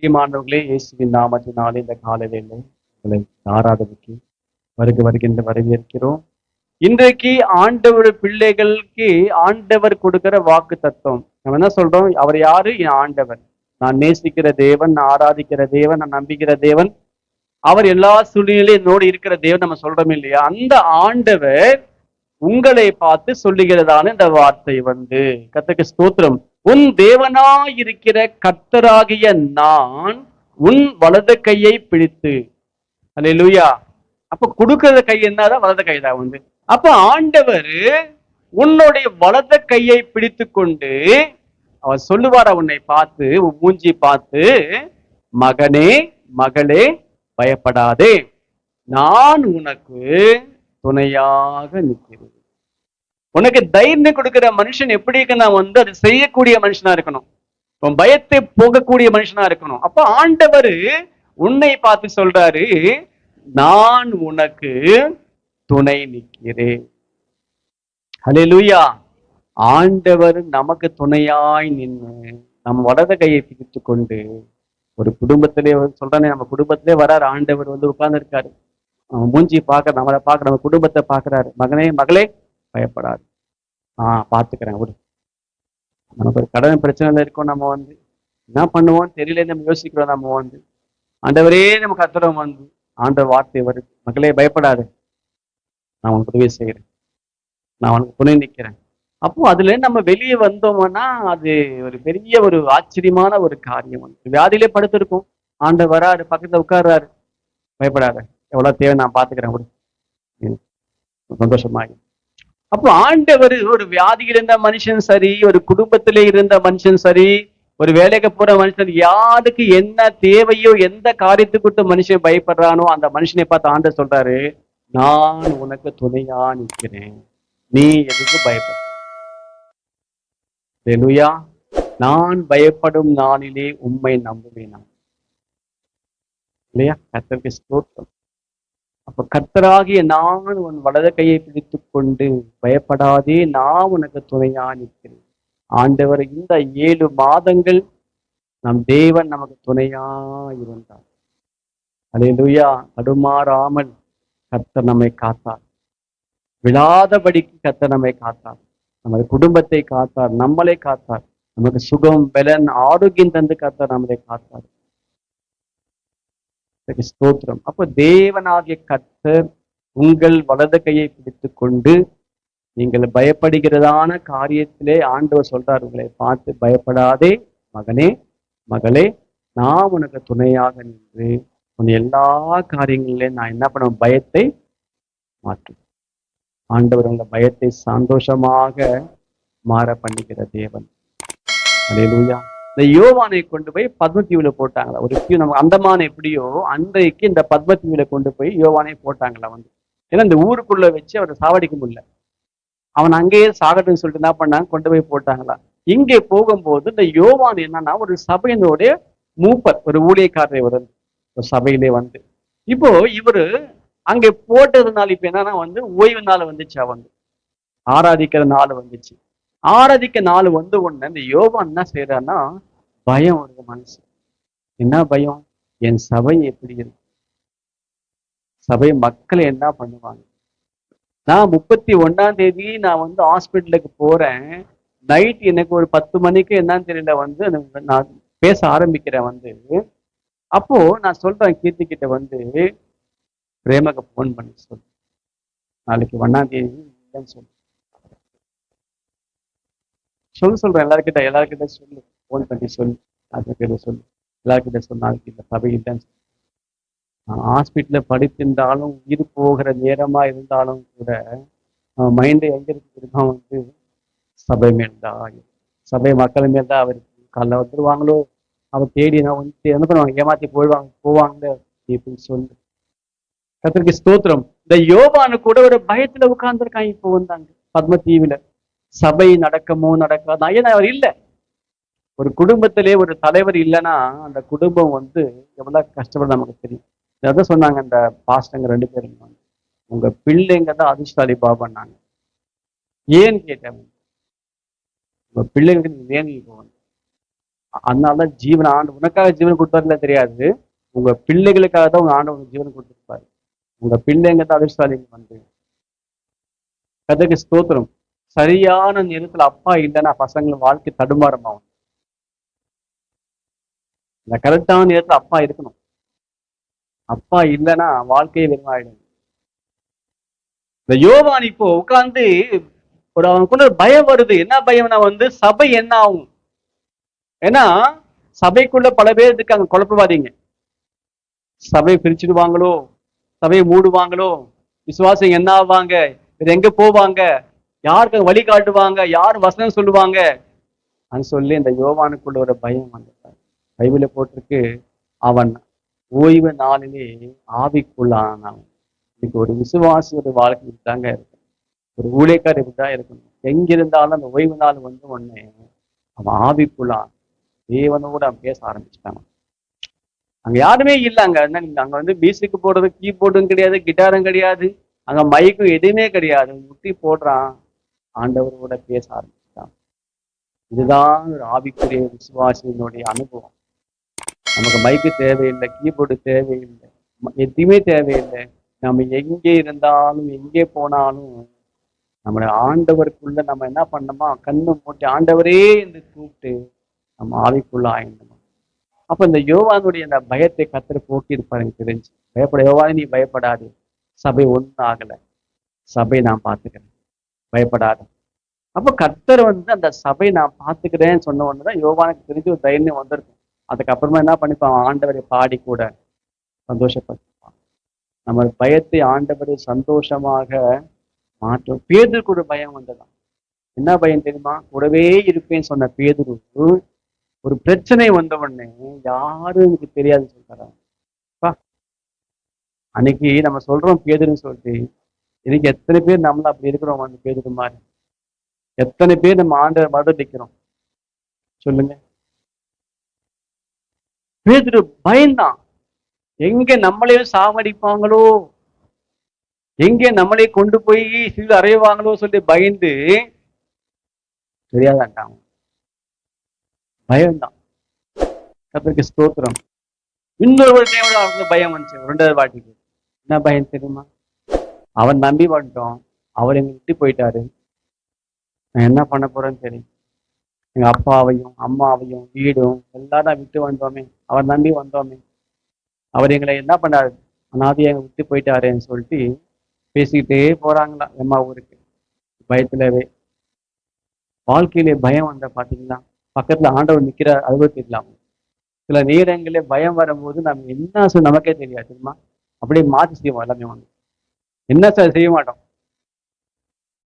பிரியமானவர்களே, இயேசுவின் நாமத்தினாலே இந்த காலையிலே உங்களை ஆராதனைக்கு வருகின்ற வரவேற்கிறோம். இன்றைக்கு ஆண்டவர் பிள்ளைகளுக்கு ஆண்டவர் கொடுக்கிற வாக்கு தத்துவம். நம்ம என்ன சொல்றோம்? அவர் யாரு? என் ஆண்டவர். நான் நேசிக்கிற தேவன், நான் ஆராதிக்கிற தேவன், நான் நம்புகிற தேவன், அவர் எல்லா சூழ்நிலையிலும் என்னோடு இருக்கிற தேவன் நம்ம சொல்றோம் இல்லையா? அந்த ஆண்டவர் உங்களை பார்த்து சொல்லுகிறதான இந்த வார்த்தை கர்த்தருக்கு ஸ்தோத்திரம். உன் தேவனாயிருக்கிற கர்த்தராகிய நான் உன் வலது கையை பிடித்து. அல்லேலூயா. அப்ப கொடுக்கிற கை என்னதான்? வலது கைதான். அப்ப ஆண்டவர் உன்னுடைய வலது கையை பிடித்து கொண்டு அவர் சொல்லுவாரா உன்னை பார்த்து, உன் மூஞ்சி பார்த்து, மகனே மகளே பயப்படாதே, நான் உனக்கு துணையாக நிற்கிறேன். உனக்கு தைரியம் கொடுக்கிற மனுஷன் எப்படி இருக்குன்னா அது செய்யக்கூடிய மனுஷனா இருக்கணும். உன் பயத்தை போகக்கூடிய மனுஷனா இருக்கணும். அப்ப ஆண்டவர் உன்னை பார்த்து சொல்றாரு, நான் உனக்கு துணை நிற்கிறேன். ஹல்லேலூயா. ஆண்டவர் நமக்கு துணையாய் நின்று நம் வலது கையை பிடித்து கொண்டு ஒரு குடும்பத்திலே சொல்றானே, நம்ம குடும்பத்திலே வராரு ஆண்டவர், உட்கார்ந்து இருக்காரு. மூஞ்சி பார்க்க, நம்மளை பார்க்க, நம்ம குடும்பத்தை பார்க்கிறாரு. மகனே மகளே பயப்படாது, பார்த்துக்கிறேன். நமக்கு ஒரு கடன் பிரச்சனைல இருக்கோம். நம்ம என்ன பண்ணுவோம் தெரியல, நம்ம யோசிக்கிறோம். நம்ம ஆண்டவரே நம்ம கத்துறோம். ஆண்டவர் வார்த்தை வருது, மகளே பயப்படாது, நான் உனக்கு உதவி செய்கிறேன், நான் உனக்கு துணை நிற்கிறேன். அப்போ அதுல நம்ம வெளியே வந்தோம்னா அது ஒரு பெரிய ஒரு ஆச்சரியமான ஒரு காரியம். வியாதியிலே படுத்திருக்கும், ஆண்டவர் வராரு, பக்கத்துல உட்கார்றாரு, பயப்படாத, எவ்வளவு தேவை நான் பாத்துக்கிறேன், சந்தோஷமாகி. அப்போ ஆண்டவர் ஒரு வியாதியில் இருந்த மனுஷன் சரி, ஒரு குடும்பத்திலே இருந்த மனுஷன் சரி, ஒரு வேலைக்கு போற மனுஷன், யாருக்கு என்ன தேவையோ, எந்த காரியத்துக்கு மனுஷன் பயப்படுறானோ அந்த மனுஷனை பார்த்து ஆண்டவர் சொல்றாரு, நான் உனக்கு துணையா நிற்கிறேன், நீ எதுக்கு பயப்பட. ஹல்லேலூயா. நான் பயப்படும் நாளிலே உம்மை நம்புவேன் இல்லையா? கர்த்தருக்கு ஸ்தோத்திரம். அப்ப கர்த்தராகிய நான் உன் வலது கையை பிடித்து கொண்டு பயப்படாதே, நான் உனக்கு துணையா நிற்கிறேன். ஆண்டவர் இந்த 7 மாதங்கள் நம் தேவன் நமக்கு துணையா இருந்தார். ஹல்லேலூயா. தடுமாறாமல் கர்த்தர் நம்மை காத்தார், விழாதபடிக்கு கர்த்தர் நம்மை காத்தார், நமது குடும்பத்தை காத்தார், நம்மளை காத்தார், நமக்கு சுகம் பலன் ஆரோக்கியம் தந்து கர்த்தர் நம்மளை காத்தார். ஸ்தோத்திரம். அப்ப தேவனாகிய கர்த்தர் உங்கள் வலது கையை பிடித்து கொண்டு நீங்கள் பயப்படுகிறதான காரியத்திலே ஆண்டவர் சொல்றார், உங்களை பார்த்து பயப்படாதே மகனே மகளே, நான் உனக்கு துணையாக நின்று உன் எல்லா காரியங்களிலே நான் என்ன பண்ணுவேன், பயத்தை மாற்று. ஆண்டவர் உங்க பயத்தை சந்தோஷமாக மாற பண்ணிக்கிற தேவன். அல்லேலூயா. இந்த யோவானை கொண்டு போய் பத்மதீவுல போட்டாங்களா. ஒரு நம்ம அந்தமான் எப்படியோ அன்றைக்கு இந்த பத்மதீவுல கொண்டு போய் யோவானை போட்டாங்களா. ஏன்னா இந்த ஊருக்குள்ள வச்சு அவரை சாவடிக்க முடியல, அவன் அங்கேயே சாகட்டுன்னு சொல்லிட்டு என்ன பண்ணாங்க, கொண்டு போய் போட்டாங்களா. இங்கே போகும்போது இந்த யோவான் என்னன்னா ஒரு சபையினுடைய மூப்பர், ஒரு ஊழியக்காரரை ஒரு சபையிலே இப்போ இவரு அங்கே போட்டதுனால இப்ப என்னன்னா ஓய்வு நாள் வந்துச்சு, ஆராதிக்கிற நாள் வந்துச்சு. ஆராதிக்க நாள் உடனே இந்த யோவான் என்ன செய்யறான்னா, பயம் வருது மனசு. என்ன பயம்? என் சபை எப்படி இருக்கு, சபை மக்கள் என்ன பண்ணுவாங்க. நான் 31ஆம் தேதி நான் ஹாஸ்பிட்டலுக்கு போறேன். நைட் எனக்கு ஒரு 10 மணிக்கு என்னன்னு தெரியல நான் பேச ஆரம்பிக்கிறேன். அப்போ நான் சொல்றேன் கீர்த்தி கிட்ட பிரேமக்கு போன் பண்ணி சொல்லு, நாளைக்கு 1ஆம் தேதி சொல்றேன். எல்லாருக்கிட்ட சொல்லு, போன் பண்ணி சொல்லு, கிட்ட சொல்லு, எல்லாருக்கிட்ட சொல்லு, நாளைக்கு இந்த சபை இல்லைன்னு சொல்லு. ஹாஸ்பிட்டல்ல படுத்திருந்தாலும், உயிர் போகிற நேரமா இருந்தாலும் கூட மைண்டு எங்க இருக்கு, சபை மேல்தான், சபை மக்கள் மேல்தான் அவருக்கு. காலைல வந்துருவாங்களோ, அவர் தேடி என்ன பண்ணுவாங்க, ஏமாத்தி போவாங்க அப்படின்னு சொல்லு. கர்த்தருக்கு ஸ்தோத்திரம். இந்த யோவானு கூட ஒரு பயத்துல உட்கார்ந்துருக்காங்க. இப்போ பத்மதீவுல சபை நடக்கமோ நடக்காது, ஏன்னா அவர் இல்லை. ஒரு குடும்பத்திலே ஒரு தலைவர் இல்லைன்னா அந்த குடும்பம் எவ்வளவு கஷ்டப்பட நமக்கு தெரியும். அதான் சொன்னாங்க இந்த பாஸ்டங்க 2 பேரும், உங்க பிள்ளைங்க தான் அதிர்ஷ்டாலி பாபான்னாங்க. ஏன்னு கேட்டேன், உங்க பிள்ளைங்களுக்கு நீங்க வேங்கி போகணும். அதனாலதான் ஜீவன் உனக்காக ஜீவன் கொடுத்தாருல தெரியாது, உங்க பிள்ளைகளுக்காக தான் உங்க ஆண்டவர் ஜீவன் கொடுத்துருப்பாரு. உங்க பிள்ளைங்க தான் அதிர்ஷ்டாலிங்க வந்து. கதைக்கு ஸ்தோத்திரம். சரியான நேரத்துல அப்பா இல்லைன்னா பசங்களுக்கு வாழ்க்கை தடுமாறமாகும். இந்த கரெக்டான நேரத்துல அப்பா இருக்கணும். அப்பா இல்லைன்னா வாழ்க்கையை வெறுமாயிடும். இந்த யோவான் இப்போ உட்கார்ந்து அவனுக்குள்ள பயம் வருது. என்ன பயம்னா சபை என்ன ஆகும்? ஏன்னா சபைக்குள்ள பல பேர் இருக்காங்க குழப்பவாதீங்க. சபையை பிரிச்சுடுவாங்களோ, சபையை மூடுவாங்களோ, விசுவாசம் என்ன ஆவாங்க, இது எங்க போவாங்க, யாருக்கு வழி காட்டுவாங்க, யார் வசனம் சொல்லுவாங்க சொல்லி இந்த யோவானுக்குள்ள ஒரு பயம் வந்துட்டார். பைபிள போட்டிருக்கு, அவன் ஓய்வு நாளிலே ஆவிக்குள்ளானவன். இன்னைக்கு ஒரு விசுவாசியோட வாழ்க்கை இப்படிதாங்க இருக்கு. ஒரு ஊழியக்கார் இப்படிதான் இருக்கணும். எங்கிருந்தாலும் அந்த ஓய்வு நாள் உடனே அவன் ஆவிக்குள்ளான் தேவனோட அவன் பேச ஆரம்பிச்சுட்டாங்க. அங்க யாருமே இல்லை. அங்க மியூசிக் போடுறது, கீபோர்டும் கிடையாது, கிட்டாரும் கிடையாது, அங்க மைக்கும் எதுவுமே கிடையாது. முட்டி போடுறான், ஆண்டவரோட பேச ஆரம்பிச்சுட்டான். இதுதான் ஒரு ஆவிக்குரிய விசுவாசியினுடைய அனுபவம். நமக்கு மைக்கு தேவையில்லை, கீபோர்டு தேவையில்லை, எதுவுமே தேவையில்லை. நம்ம எங்கே இருந்தாலும் எங்கே போனாலும் நம்மளுடைய ஆண்டவருக்குள்ள நம்ம என்ன பண்ணோமா, கண்ணு மூட்டி ஆண்டவரே என்று கூப்பிட்டு நம்ம ஆவிக்குள்ள ஆயிடணும். அப்ப இந்த யோவானுடைய அந்த பயத்தை கர்த்தர் போக்கி இருப்பாரு. எனக்கு தெரிஞ்சு பயப்பட, யோவானே நீ பயப்படாது, சபை ஒன்றும் ஆகலை, சபை நான் பார்த்துக்கிறேன், பயப்படாத. அப்ப கர்த்தர் அந்த சபை நான் பார்த்துக்கிறேன்னு சொன்ன உடனேதான் யோவானுக்கு தெரிஞ்சு ஒரு தைரியம் வந்திருக்கும். அதுக்கப்புறமா என்ன பண்ணிப்பான், ஆண்டவரை பாடி கூட சந்தோஷப்பட்டிருப்பான். நம்ம பயத்தை ஆண்டவரை சந்தோஷமாக மாற்றும். பேதுருக்கு ஒரு பயம் வந்ததான். என்ன பயம் தெரியுமா? கூடவே இருப்பேன்னு சொன்ன பேதுருக்கு ஒரு பிரச்சனை வந்த உடனே யாரும் எனக்கு தெரியாதுன்னு சொல்றாங்க. அன்னைக்கு நம்ம சொல்றோம் பேதுருன்னு சொல்லிட்டு, இன்னைக்கு எத்தனை பேர் நம்மள அப்படி இருக்கிறோம்? அந்த பேதுரு மாதிரி எத்தனை பேர் நம்ம ஆண்டவர் மறுபடியும் நிற்கிறோம் சொல்லுங்க. பேதுரு பயந்தான். எங்க நம்மளையும் சாவடிப்பாங்களோ, எங்க நம்மளே கொண்டு போய் சிறு அறைவாங்களோ சொல்லி பயந்து தெரியாதான்ட்டாங்க. பயம்தான். கர்த்தருக்கு ஸ்தோத்திரம். இன்னொரு டைம் அவனுக்கு பயம் வந்துச்சு, ரெண்டாவது வாட்டிக்கு. என்ன பயம் தெரியுமா? அவன் நம்பி வந்துட்டோம், அவர் எங்க விட்டு போயிட்டாரு, நான் என்ன பண்ண போறேன்னு தெரியும். எங்க அப்பாவையும் அம்மாவையும் வீடும் எல்லாரும் விட்டு வந்தோமே, அவர் நம்பி வந்தோமே, அவர் எங்களை என்ன பண்ணாரு, அனாதையை எங்க விட்டு போயிட்டாருன்னு சொல்லிட்டு பேசிக்கிட்டே போறாங்களா எம்மா ஊருக்கு. பயத்துலவே வாழ்க்கையிலே பயம் வந்த பாத்தீங்களா, பக்கத்துல ஆண்டவர் நிக்கிற அதுவே தெரியலாம். சில நேரங்களே பயம் வரும்போது நம்ம என்ன நமக்கே தெரியாது தெரியுமா, அப்படியே மாற்றி செய்வோம் எல்லாமே. என்ன செய்ய மாட்டோம்.